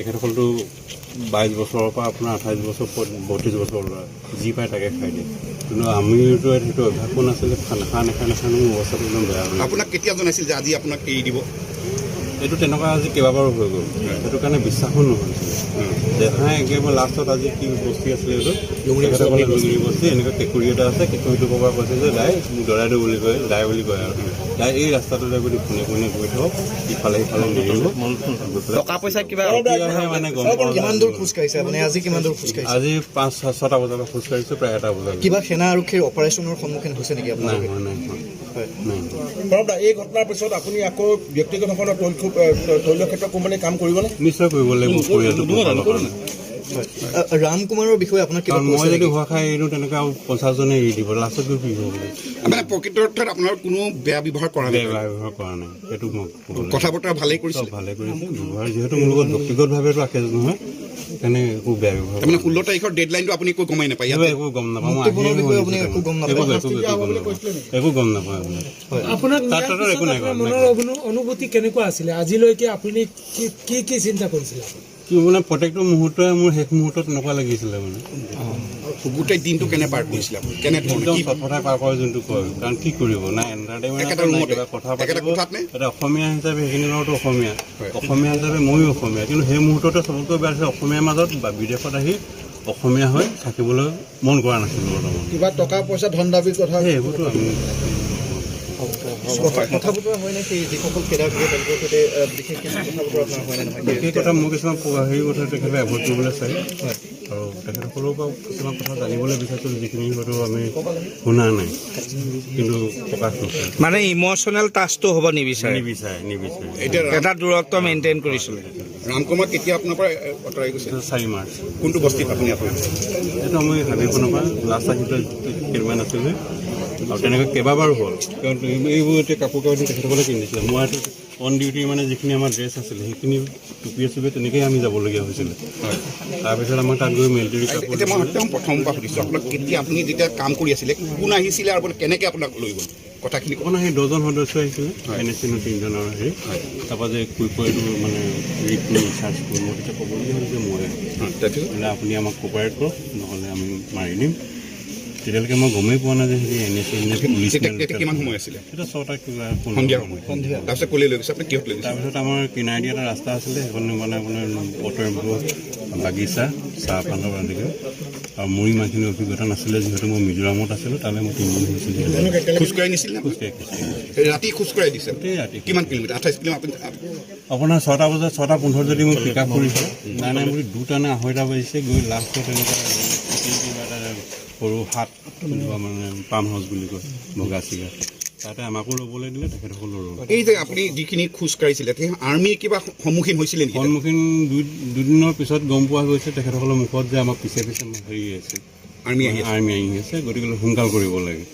তেখেতসকলটো 22 বছৰৰ পৰা আপোনাৰ 28 বছৰ 32 বছৰ যি পায় তাকে খাই দিয়ে কিন্তু আমিতো সেইটো অভ্যাসো নাছিলে নাখা মোৰ অৱস্থাটো একদম বেয়া হ'ল আপোনাক কেতিয়া জনাইছিল যে আজি আপোনাক এৰি দিব এইটো তেনেকুৱা আজি কেইবাবাৰো হৈ গ'ল সেইটো কাৰণে বিশ্বাসো নহৈছিলে দেখাই একেবাৰে লাষ্টত আজি কি বস্তি আছিলে এইটো তেখেতসকলে লুঙৰি বস্তি এনেকুৱা কেঁকুৰি এটা আছে কেঁকুৰিটোৰ পৰা কৈছে যে দাই মোক দৰাই দিওঁ বুলি কয় দাই বুলি কয় আৰু দাই এই ৰাস্তাটোতে যদি পোনে পোনে গৈ থাকক ইফালে সিফালে নিদিব টকা পইচা কিবা মানে গম কিমান দূৰ খোজ কাঢ়িছে আপুনি আজি কিমান দূৰ খোজ কাঢ়িছে আজি 5-6টা বজাৰ পৰা খোজ কাঢ়িছোঁ প্ৰায় 1টা বজাত কিবা সেনা আৰক্ষীৰ অপাৰেশ্যনৰ সন্মুখীন হৈছে নেকি আপোনাৰ এই ঘটনাৰ পিছত আপুনি আকৌ ব্যক্তিগতসকলৰ তৈল ক্ষেত্ৰ কোম্পানী কাম কৰিবনে নিশ্চয় কৰিব লাগিব পৰিয়ালটো ৰাম কুমাৰৰ বিষয়ে আপোনাক কিবা মই যদি হোৱা খাই এৰিনো তেনেকুৱা 50জনে এৰি দিব লাষ্টত গৈ কি হ'ব মানে প্ৰকৃত অৰ্থত আপোনাৰ কোনো বেয়া ব্যৱহাৰ কৰা নাই ব্যৱহাৰ কৰা নাই সেইটো মোক কথা বতৰা ভালেই কৰিছে ভালে কৰিছে ব্যৱহাৰ যিহেতু মোৰ লগত ব্যক্তিগতভাৱেতো আখেজ নহয় সেইকাৰণে একো বেয়া ব্যৱহাৰ তাৰমানে 16 তাৰিখৰ ডেডলাইনটো আপুনি একো গমাই নাপায় একো গম নাপাওঁ একো গম নাপাওঁ আপোনাৰ মনৰ অনুভূতি কেনেকুৱা আছিলে আজিলৈকে আপুনি কি চিন্তা কৰিছিলে কি মানে প্ৰত্যেকটো মুহূৰ্ততে মোৰ শেষ মুহূৰ্তত এনেকুৱা লাগিছিলে মানে গোটেই দিনটো কেনে পাৰ কৰিছিলে আপুনি কেনে একদম চটফটাই পাৰ কৰে যোনটো কয় কাৰণ কি কৰিব না এণ্টাৰটেইনমেণ্ট কিবা কথা পাতিব এটা অসমীয়া হিচাপে সেইখিনি লগতো অসমীয়া হিচাপে ময়ো অসমীয়া কিন্তু সেই মুহূৰ্ততে চবতকৈ বেয়া হৈছে অসমীয়াৰ মাজত বা বিদেশত আহি অসমীয়া হৈ থাকিবলৈ মন কৰা নাছিলোঁ বৰ্তমান কিবা টকা পইচা ধন দাবীৰ কথা সেইবোৰতো আমি কথা বতৰা হয় নে সেই যিসকল খেলা থাকে তেওঁলোকৰ সৈতে বিশেষকৈ কথা বতৰা আপোনাৰ হয় নে নহয় সেই কথা মোৰ কিছুমান হেৰি কথা তেখেতে এভইড কৰিবলৈ চাই আৰু তেখেতসকলৰ পৰা কিছুমান কথা জানিবলৈ বিচাৰিছোঁ যিখিনি হয়তো আমি শুনা নাই কিন্তু প্ৰকাশ নকৰে মানে ইম'চনেল টাচটো হ'ব নিবিচাৰে এতিয়া এটা দূৰত্ব মেইনটেইন কৰিছিলে ৰাম কুমাৰ কেতিয়া আপোনাৰ পৰা আঁতৰাই গৈছে 4 মাৰ্চ কোনটো বস্তিত আপুনি আঁতৰাই এইটো মই হাবিখনৰ পৰা লাষ্ট আহিবলৈ কেইটামান আছিলে আৰু তেনেকৈ কেইবাবাৰো হ'ল কাৰণ এইবোৰ এতিয়া কাপোৰ তেখেতসকলে কিনিছিলে মই অন ডিউটি মানে যিখিনি আমাৰ ড্ৰেছ আছিলে সেইখিনি টুপিয়ে চুপিয়ে তেনেকৈয়ে আমি যাবলগীয়া হৈছিলে তাৰপিছত আমাৰ তাত গৈ মিলিটাৰী কাপোৰ এতিয়া মই একদম প্ৰথমৰ পৰা সুধিছোঁ আপোনাক কেতিয়া আপুনি যেতিয়া কাম কৰি আছিলে কোন আহিছিলে আৰু কেনেকৈ আপোনাক লৈ গ'ল কথাখিনি আপোনাৰ সেই 10জন সদস্য আহিছিলে NSC 3জনৰ হেৰি তাৰপৰা যে কুইকটো মানে ৰিচাৰ্জ কৰোঁ মই তেতিয়া ক'বলগীয়া হ'ল যে মই মানে আপুনি আমাক কোপাৰেট কৰক নহ'লে আমি মাৰি দিম তেতিয়ালৈকে মই গমেই পোৱা নাই যে হেৰি NSC পুলিচ কিমান সময় আছিলে সেইটো 6টা কিবা সন্ধিয়া সময় তাৰপিছত ক'লৈ লৈ গৈছে আপুনি কিহত লৈ গৈছে তাৰপিছত আমাৰ কিনাৰে দি এটা ৰাস্তা আছিলে সেইখন মানে আপোনাৰ অট'বোৰ বাগিচা চাহপাতৰ আদিকে আৰু মোৰ ইমানখিনি অভিজ্ঞতা নাছিলে যিহেতু মই মিজোৰামত আছিলোঁ তালৈ মই 3 দিন হৈছিলোঁ খোজকাঢ়ি নিছিল ৰাতি খোজকাঢ়ি দিছে ৰাতি কিমান কিলোমিটাৰ 28 কিলোমিটাৰ আপোনাৰ 6টা বজাত 6:15 যদি মই পিক আপ কৰিছোঁ নাই বুলি 2টা নে 2:30 বাজিছে গৈ লাষ্টত তেনেকুৱা কিবা এটা সৰু হাত মানে পাম হাউচ বুলি কয় ভগা চিগা তাতে আমাকো ল'বলৈ দিলে তেখেতসকলৰো এই যে আপুনি যিখিনি খোজকাঢ়িছিলে সেই আৰ্মিৰ কিবা সন্মুখীন হৈছিলে নেকি সন্মুখীন দুদিনৰ পিছত গম পোৱা গৈছে তেখেতসকলৰ মুখত যে আমাক পিছে হেৰি আছে আৰ্মি আহি আছে গতিকে সোনকাল কৰিব লাগে